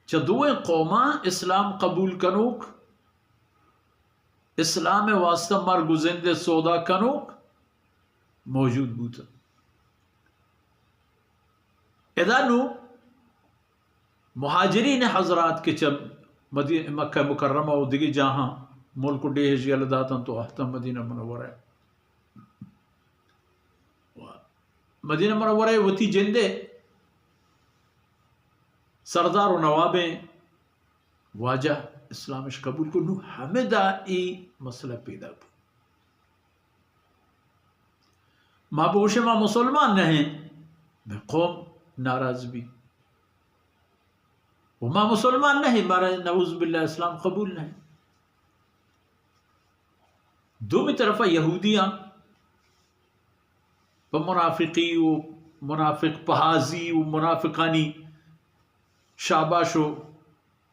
چدوئے قوما اسلام قبول کنوک اسلام واسطہ مر گزندے سودا کنوک موجود بوتا ادا نو مہاجرین حضرات کے چل مکہ مکرمہ و دیگی جہاں ملک ڈیہش یلداتاں تو احتا مدینہ منورہ مدینہ منورہ وتی جندے سردار و نوابیں واجہ اسلامش قبول کو نو ہمیں دا ای مسئلہ پیدا کو ماں بوشے ماں مسلمان نہیں میں قوم ناراض بھی وہ ماں مسلمان نہیں مارا نعوذ باللہ اسلام قبول نہیں دو بھی طرف یہودیاں و منافقی و منافق پہازی و منافقانی شاباشو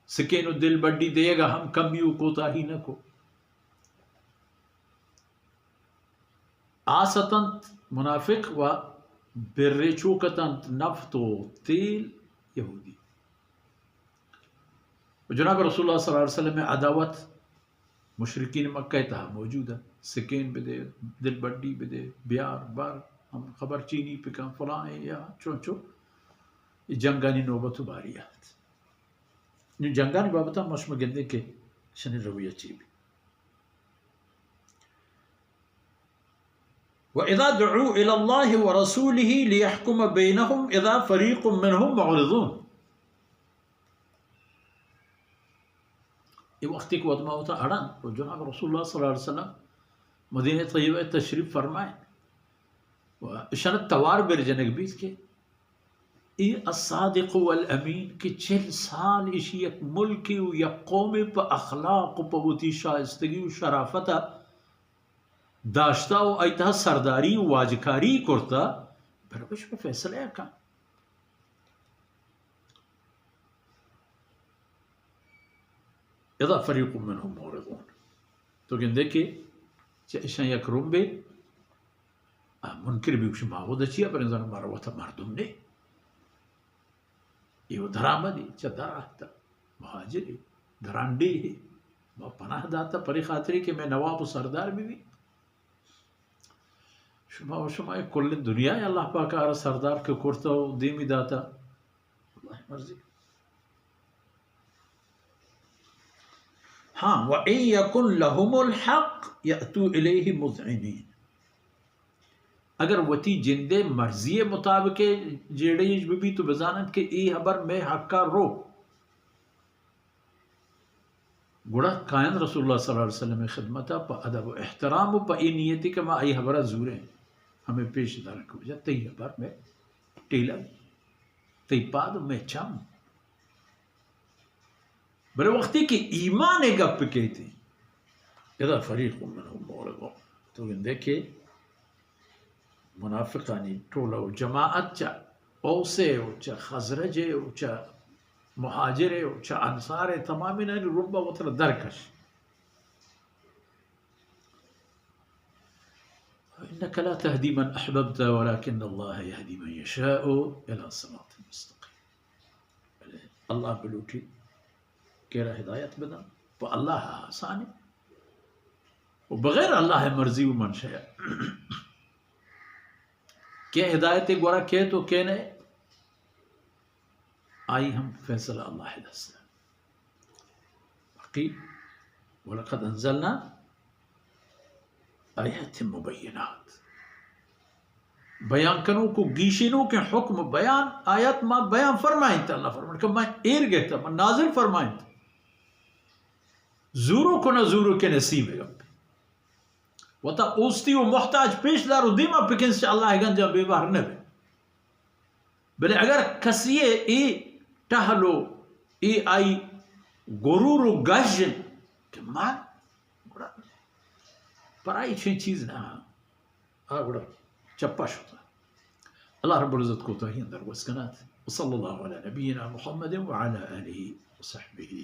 سکین و دل بڑی دے گا ہم کمیو کوتا ہی نہ کو آستنت منافق و برچوکتنت نفت و تیل یہودی جناب رسول اللہ صلی اللہ علیہ وسلم میں عداوت مشرکین مکہ تھا موجود ہے سکین بدے دل بڑی بدے بیار بار ہم خبر چینی پکا فلاں یا چونچو یہ جنگانی نوبت باریات جنگانی بابتا مشم گندے کے شنی رویہ چیبی وَإِذَا دُعُوا إِلَى اللَّهِ وَرَسُولِهِ لِيَحْكُمَ بَيْنَهُمْ إِذَا فَرِيقٌ مِّنْهُمْ مُعْرِضُونَ یہ وقتی کو ادمہ ہوتا اڑان تو جناب رسول اللہ صلی اللہ علیہ وسلم مدینہ طیبہ تشریف فرمائیں شنت توار بر جنگ بیت کے ای الصادق والامین کہ 40 سال اسی یک ملکی و یک قومی پا اخلاق و پا وتی شائستگی و شرافتا داشتا و ایتها سرداری و واجکاری کرتا برابش پہ فیصلہ ہے کام اذا فریق منهم معرضون تو گندے کہ اشان یک روم بے منکر بھی کچھ ماغود اچیا پر انسان ماروتا مردم نے یہ درآمدی چا دراہتا مہاجری درانڈی ہے وہ پناہ داتا پری خاطری کہ میں نواب و سردار بھی شما کل دنیا ہے اللہ پاک آرہ سردار کے کرتا ہو دیمی داتا اللہ مرضی ہاں وَإِن يَكُنْ لَهُمُ الْحَقِّ يَأْتُوا إِلَيْهِ مُذْعِنِينَ اگر وتی جندے مرضی مطابق جیڑیش بھی تو بزانت کہ ای حبر میں حق کا رو گوڑا قائن رسول اللہ صلی اللہ علیہ وسلم خدمتا پا ادب و احترام و پا ای نیتی کہ ما ای حبرہ زوریں ہمیں پیش دار کو جا تی حبر میں ٹیلا تی پاد میں چم بلے وقتی کہ ایمان گپ کہتی اذا فریق منهم معرضون تو گندے کہ منافقانی ٹولا و جماعت چا اوسے و چا خزرجے و چا مہاجرے و چا انصارے تمامی نے ربا وطر درکش إنك لا تهدي من أحببت ولكن الله يهدي من يشاء إلى صراط مستقيم اللہ بلوٹی کہہ رہا ہدایت بدا تو اللہ آسانی و بغیر اللہ مرضی و منشاء کیا ہدایت گورا کہ تو کہنے آئی ہم فیصلہ اللہ دستا باقی وَلَقَدْ أَنزَلْنَا آیات مبینات بیان کنو کو گیشنو کے حکم بیان آیات ما بیان فرمائیں تا اللہ فرمائیں کہ میں ایر گئتا میں نازل فرمائیں تا زورو کو نہ زورو کے نصیب ہے و تا اوستی و محتاج پیش دارو دیما پکن سے اللہ گنجا بے باہر نبے بلے اگر کسی ای ٹہلو ای آئی غرور و گجن کہ ماں پر آئی چھیں چیز نہ آگڑا چپا شتا اللہ رب العزت کو تاہین در وسکنات وصلی اللہ علی نبینا محمد وعلا آلہ وصحبہ